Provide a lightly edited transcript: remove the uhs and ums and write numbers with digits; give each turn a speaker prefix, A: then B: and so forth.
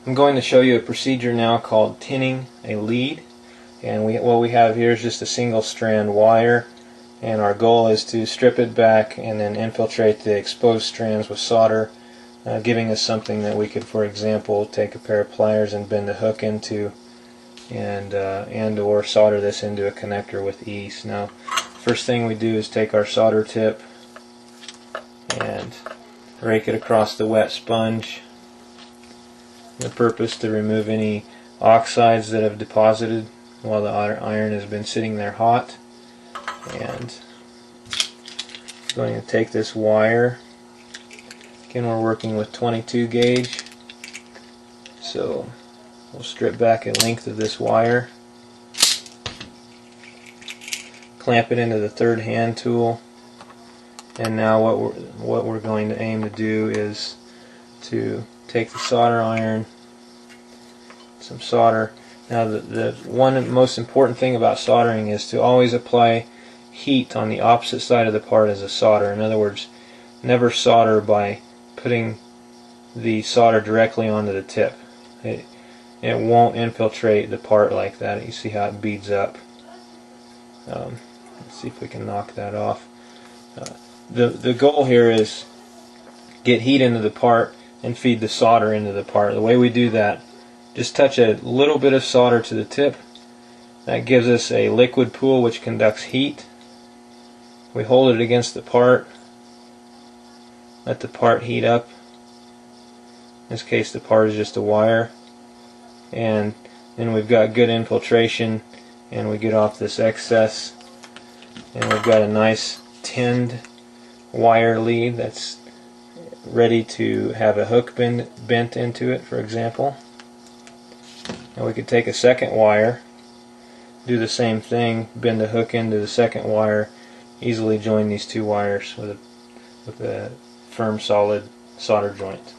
A: I'm going to show you a procedure now called tinning a lead, and what we have here is just a single strand wire, and our goal is to strip it back and then infiltrate the exposed strands with solder, giving us something that we could, for example, take a pair of pliers and bend the hook into, and or solder this into a connector with ease. Now, first thing we do is take our solder tip and rake it across the wet sponge. The purpose to remove any oxides that have deposited while the iron has been sitting there hot. And I'm going to take this wire. Again, we're working with 22 gauge, so we'll strip back a length of this wire, clamp it into the third hand tool, and now what we're going to aim to do is to take the solder iron, some solder. Now the one most important thing about soldering is to always apply heat on the opposite side of the part as a solder. In other words, never solder by putting the solder directly onto the tip. It won't infiltrate the part like that. You see how it beads up. Let's see if we can knock that off. The goal here is get heat into the part and feed the solder into the part. The way we do that, just touch a little bit of solder to the tip. That gives us a liquid pool which conducts heat. We hold it against the part, let the part heat up. In this case, the part is just a wire, and then we've got good infiltration, and we get off this excess, and we've got a nice tinned wire lead that's ready to have a hook bent into it, for example. And we could take a second wire, do the same thing, bend the hook into the second wire, easily join these two wires with a firm, solid solder joint.